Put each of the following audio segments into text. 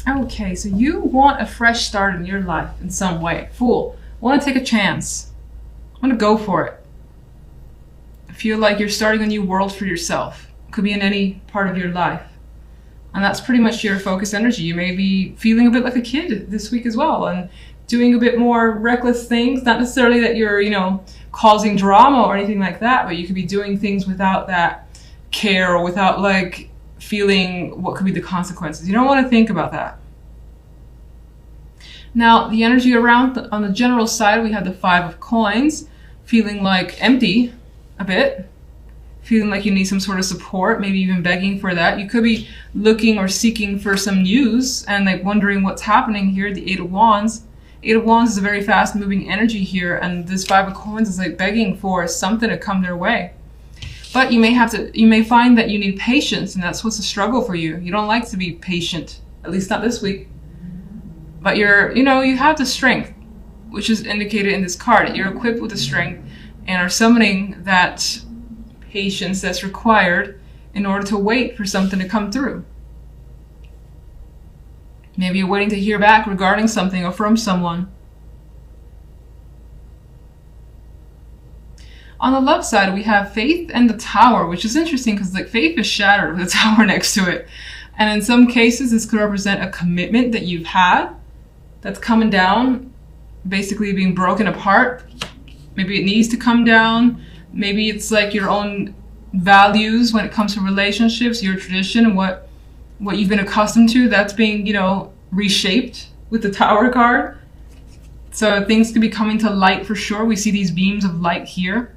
Okay, so you want a fresh start in your life in some way. Fool. Want to take a chance. Want to go for it. Feel like you're starting a new world for yourself. Could be in any part of your life. And that's pretty much your focus energy. You may be feeling a bit like a kid this week as well and doing a bit more reckless things. Not necessarily that you're, causing drama or anything like that, but you could be doing things without that care or without like feeling what could be the consequences. You don't want to think about that. Now, the energy around on the general side, we have the 5 of coins, feeling like empty a bit, feeling like you need some sort of support, maybe even begging for that. You could be looking or seeking for some news and like wondering what's happening here. The 8 of Wands. 8 of Wands is a very fast moving energy here, and this 5 of coins is like begging for something to come their way. But you may find that you need patience, and that's what's a struggle for you. You don't like to be patient, at least not this week. But you have the strength, which is indicated in this card. You're equipped with the strength and are summoning that patience that's required in order to wait for something to come through. Maybe you're waiting to hear back regarding something or from someone. On the love side, we have faith and the tower, which is interesting because like faith is shattered with a tower next to it. And in some cases, this could represent a commitment that you've had that's coming down, basically being broken apart. Maybe it needs to come down. Maybe it's like your own values when it comes to relationships, your tradition, and what you've been accustomed to, that's being, reshaped with the Tower card. So things could be coming to light for sure. We see these beams of light here,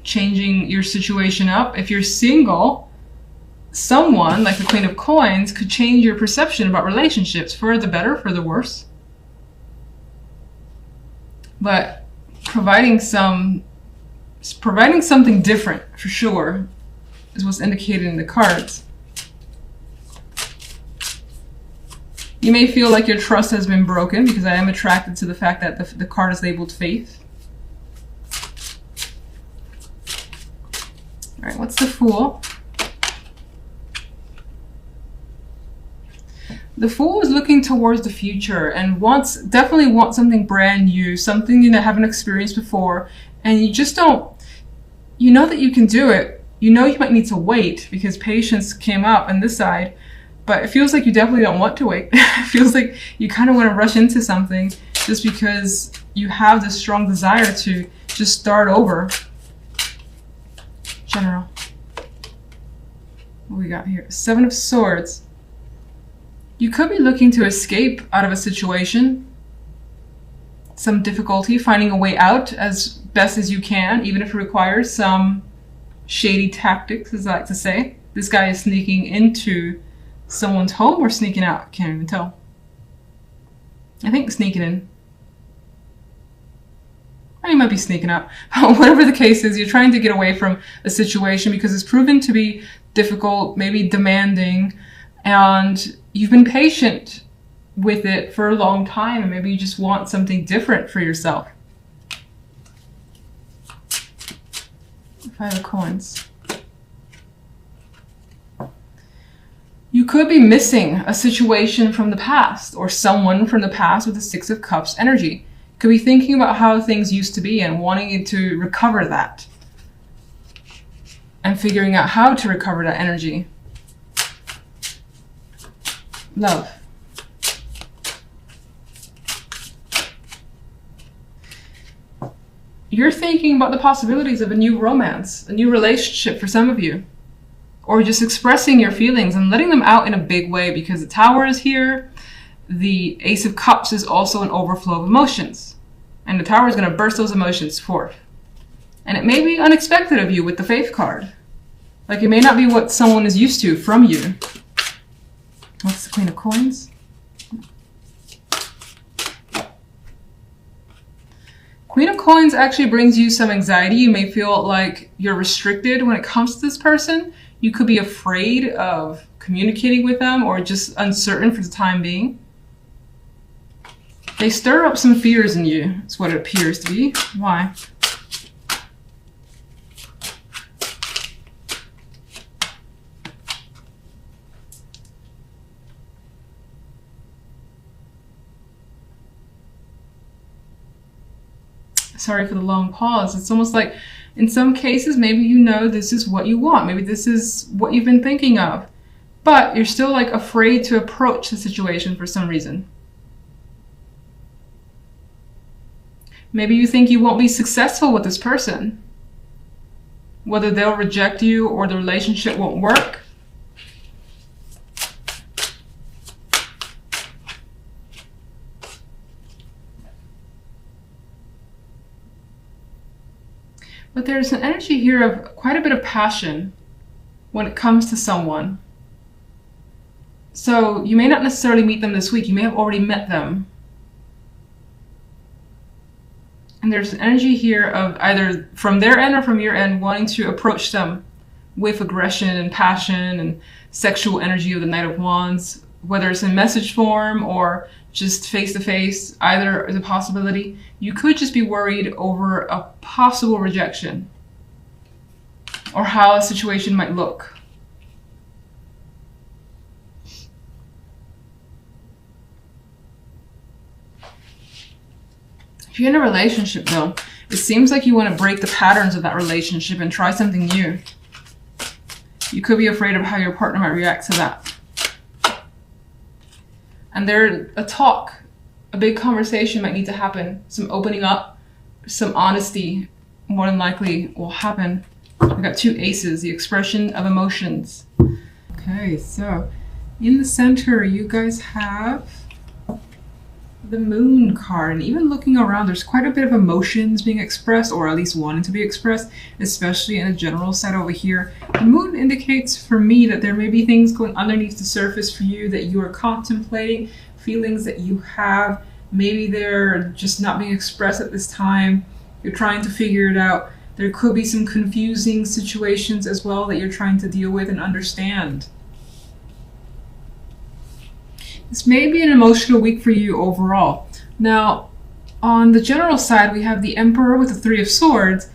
changing your situation up. If you're single, someone like the Queen of Coins could change your perception about relationships for the better, for the worse. But providing something different for sure is what's indicated in the cards. You may feel like your trust has been broken, because I am attracted to the fact that the card is labeled faith. All right, what's the Fool? The Fool is looking towards the future and definitely wants something brand new, something you haven't experienced before, and you just don't, that you can do it. You might need to wait because patience came up on this side, but it feels like you definitely don't want to wait. It feels like you kind of want to rush into something just because you have this strong desire to just start over. General. What we got here? 7 of Swords. You could be looking to escape out of a situation, some difficulty, finding a way out as best as you can, even if it requires some shady tactics, as I like to say. This guy is sneaking into someone's home or sneaking out. Can't even tell. I think sneaking in. Or you might be sneaking out. Whatever the case is, you're trying to get away from a situation because it's proven to be difficult, maybe demanding, and you've been patient with it for a long time, and maybe you just want something different for yourself. 5 of Coins. You could be missing a situation from the past or someone from the past with the 6 of Cups energy. You could be thinking about how things used to be and wanting to recover that. And figuring out how to recover that energy. Love. You're thinking about the possibilities of a new romance, a new relationship for some of you. Or just expressing your feelings and letting them out in a big way, because the Tower is here. The Ace of Cups is also an overflow of emotions. And the Tower is going to burst those emotions forth. And it may be unexpected of you with the Faith card. Like it may not be what someone is used to from you. What's the Queen of Coins? Queen of Coins actually brings you some anxiety. You may feel like you're restricted when it comes to this person. You could be afraid of communicating with them or just uncertain for the time being. They stir up some fears in you, is what it appears to be. Why? Sorry for the long pause. It's almost like in some cases, maybe you know this is what you want. Maybe this is what you've been thinking of. But you're still like afraid to approach the situation for some reason. Maybe you think you won't be successful with this person. Whether they'll reject you or the relationship won't work. But there's an energy here of quite a bit of passion when it comes to someone. So you may not necessarily meet them this week. You may have already met them. And there's an energy here of either from their end or from your end wanting to approach them with aggression and passion and sexual energy of the Knight of Wands, whether it's in message form or just face to face, either is a possibility. You could just be worried over a possible rejection or how a situation might look. If you're in a relationship though, it seems like you want to break the patterns of that relationship and try something new. You could be afraid of how your partner might react to that. And a big conversation might need to happen. Some opening up, some honesty more than likely will happen. I've got 2 aces, the expression of emotions. Okay, so in the center, you guys have the Moon card. And even looking around, there's quite a bit of emotions being expressed, or at least wanting to be expressed, especially in a general set over here. The Moon indicates for me that there may be things going underneath the surface for you that you are contemplating, feelings that you have. Maybe they're just not being expressed at this time. You're trying to figure it out. There could be some confusing situations as well that you're trying to deal with and understand. This may be an emotional week for you overall. Now, on the general side, we have the Emperor with the 3 of Swords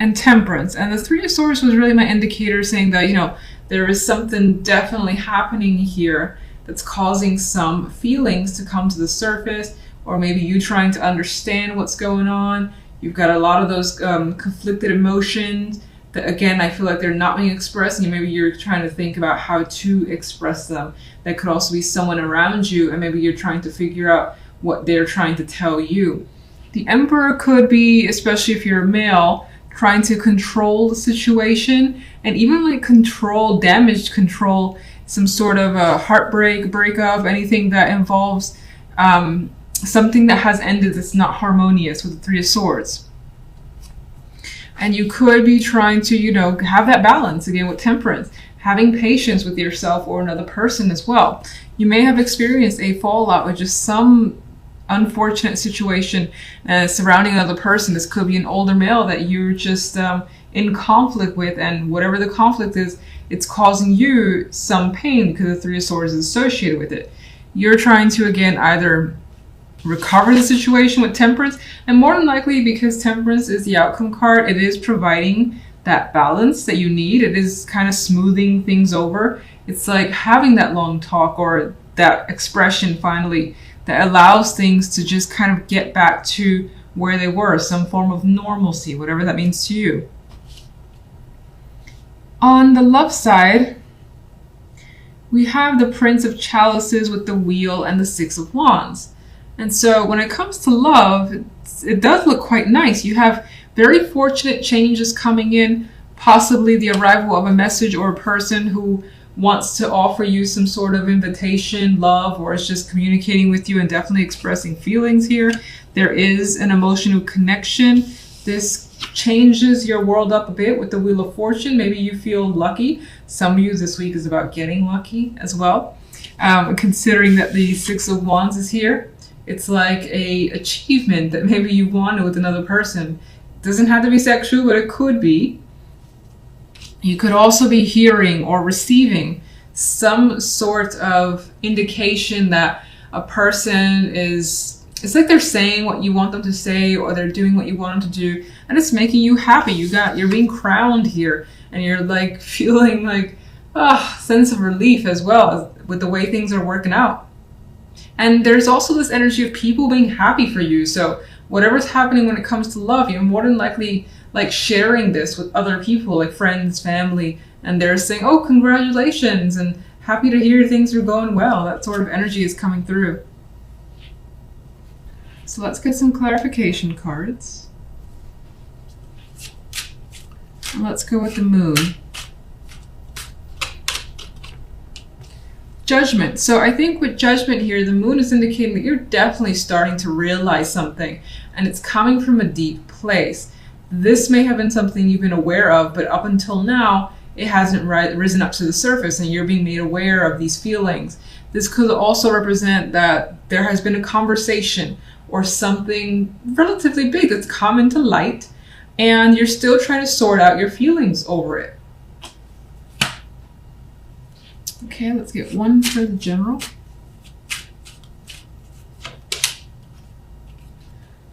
and Temperance. And the 3 of Swords was really my indicator saying that, you know, there is something definitely happening here that's causing some feelings to come to the surface, or maybe you trying to understand what's going on. You've got a lot of those conflicted emotions that, again, I feel like they're not being expressed, and maybe you're trying to think about how to express them. That could also be someone around you, and maybe you're trying to figure out what they're trying to tell you. The Emperor could be, especially if you're a male, trying to control the situation, and even like control damage, control some sort of a heartbreak, breakup, anything that involves something that has ended that's not harmonious with the 3 of Swords. And you could be trying to, you know, have that balance again with Temperance, having patience with yourself or another person as well. You may have experienced a fallout with just some unfortunate situation surrounding another person. This could be an older male that you're just in conflict with, and whatever the conflict is, it's causing you some pain because the 3 of Swords is associated with it. You're trying to, again, either recover the situation with Temperance, and more than likely, because Temperance is the outcome card, it is providing that balance that you need. It is kind of smoothing things over. It's like having that long talk or that expression finally that allows things to just kind of get back to where they were, some form of normalcy, whatever that means to you. On the love side, we have the Prince of Chalices with the Wheel and the 6 of Wands. And so when it comes to love, it does look quite nice. You have very fortunate changes coming in, possibly the arrival of a message or a person who wants to offer you some sort of invitation, love, or is just communicating with you and definitely expressing feelings here. There is an emotional connection. This changes your world up a bit with the Wheel of Fortune. Maybe you feel lucky. Some of you this week is about getting lucky as well. Considering that the 6 of Wands is here. It's like a achievement that maybe you wanted with another person. It doesn't have to be sexual, but it could be. You could also be hearing or receiving some sort of indication that a person is, it's like they're saying what you want them to say, or they're doing what you want them to do, and it's making you happy. You're being crowned here, and you're like feeling like sense of relief as well with the way things are working out. And there's also this energy of people being happy for you. So whatever's happening when it comes to love, you're more than likely like sharing this with other people, like friends, family, and they're saying, oh, congratulations, and happy to hear things are going well. That sort of energy is coming through. So let's get some clarification cards. And let's go with the moon. Judgment. So I think with judgment here, the moon is indicating that you're definitely starting to realize something, and it's coming from a deep place. This may have been something you've been aware of, but up until now, it hasn't risen up to the surface, and you're being made aware of these feelings. This could also represent that there has been a conversation or something relatively big that's come into light, and you're still trying to sort out your feelings over it. Okay, let's get one for the general.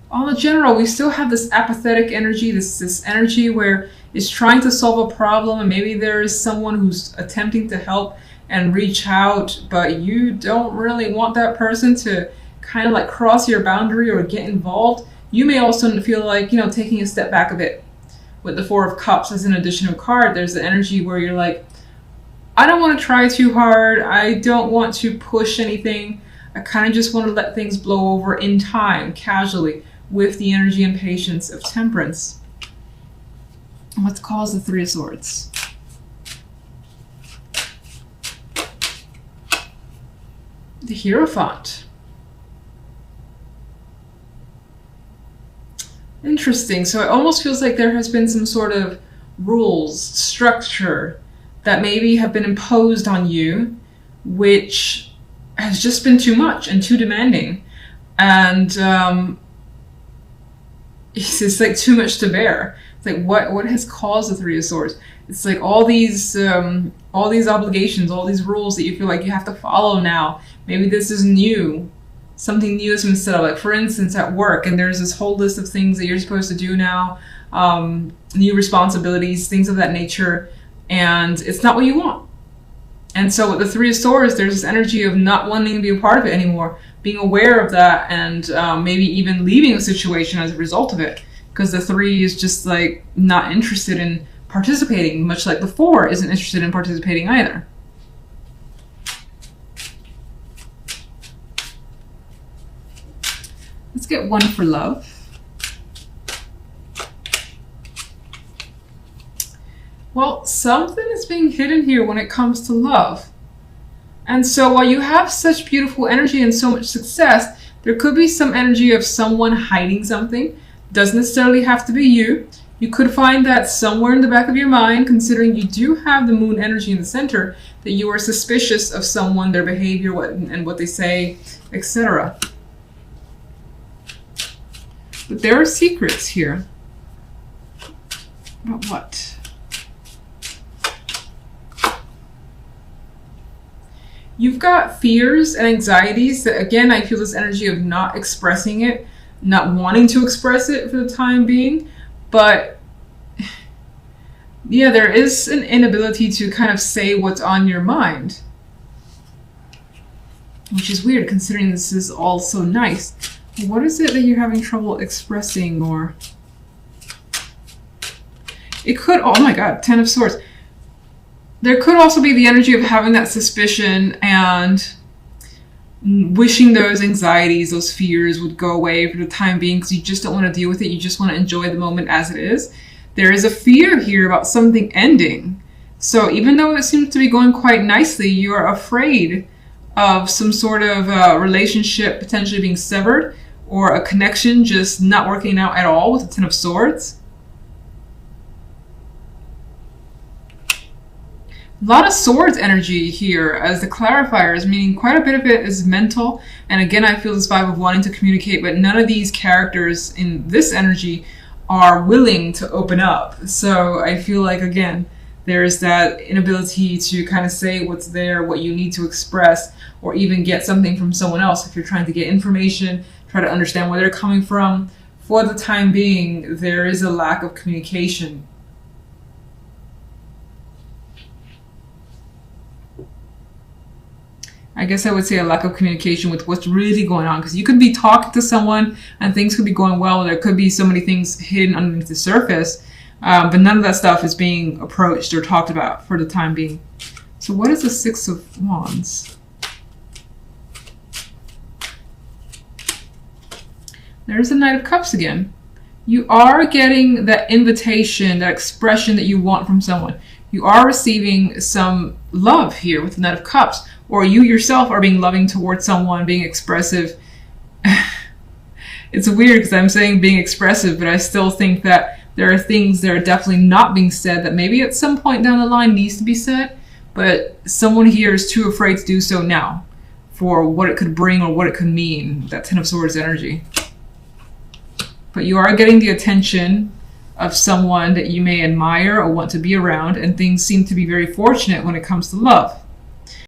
On the general, we still have this apathetic energy, this energy where it's trying to solve a problem, and maybe there is someone who's attempting to help and reach out, but you don't really want that person to kind of like cross your boundary or get involved. You may also feel like, you know, taking a step back a bit. With the Four of Cups as an additional card, there's the energy where you're like, I don't want to try too hard. I don't want to push anything. I kind of just want to let things blow over in time, casually, with the energy and patience of Temperance. And let's call the Three of Swords. The Hierophant. Interesting. So it almost feels like there has been some sort of rules, structure that maybe have been imposed on you, which has just been too much and too demanding. And it's just like too much to bear. It's like, what has caused the Three of Swords? It's like all these obligations, all these rules that you feel like you have to follow now. Maybe this is new. Something new has been set up, like for instance at work, and there's this whole list of things that you're supposed to do now, new responsibilities, things of that nature, and it's not what you want. And so with the Three of Swords, there's this energy of not wanting to be a part of it anymore, being aware of that, and maybe even leaving a situation as a result of it, because the Three is just like not interested in participating, much like the Four isn't interested in participating either. Let's get one for love. Well, something is being hidden here when it comes to love. And so while you have such beautiful energy and so much success, there could be some energy of someone hiding something. Doesn't necessarily have to be you. You could find that somewhere in the back of your mind, considering you do have the moon energy in the center, that you are suspicious of someone, their behavior, what they say, etc. But there are secrets here. About what? You've got fears and anxieties that, again, I feel this energy of not expressing it, not wanting to express it for the time being. But yeah, there is an inability to kind of say what's on your mind, which is weird considering this is all so nice. What is it that you're having trouble expressing? Or it could, oh my god, Ten of Swords. There could also be the energy of having that suspicion and wishing those anxieties, those fears would go away for the time being because you just don't want to deal with it. You just want to enjoy the moment as it is. There is a fear here about something ending. So even though it seems to be going quite nicely, you are afraid of some sort of relationship potentially being severed or a connection just not working out at all with the Ten of Swords. A lot of swords energy here as the clarifiers, meaning quite a bit of it is mental. And again, I feel this vibe of wanting to communicate, but none of these characters in this energy are willing to open up. So I feel like, again, there's that inability to kind of say what's there, what you need to express, or even get something from someone else. If you're trying to get information, try to understand where they're coming from. For the time being, there is a lack of communication. I guess I would say a lack of communication with what's really going on, because you could be talking to someone and things could be going well. There could be so many things hidden underneath the surface, but none of that stuff is being approached or talked about for the time being. So what is the Six of Wands? There's the Knight of Cups again. You are getting that invitation, that expression that you want from someone. You are receiving some love here with the Knight of Cups. Or you yourself are being loving towards someone, being expressive. It's weird because I'm saying being expressive, but I still think that there are things that are definitely not being said that maybe at some point down the line needs to be said, but someone here is too afraid to do so now for what it could bring or what it could mean, that Ten of Swords energy. But you are getting the attention of someone that you may admire or want to be around, and things seem to be very fortunate when it comes to love.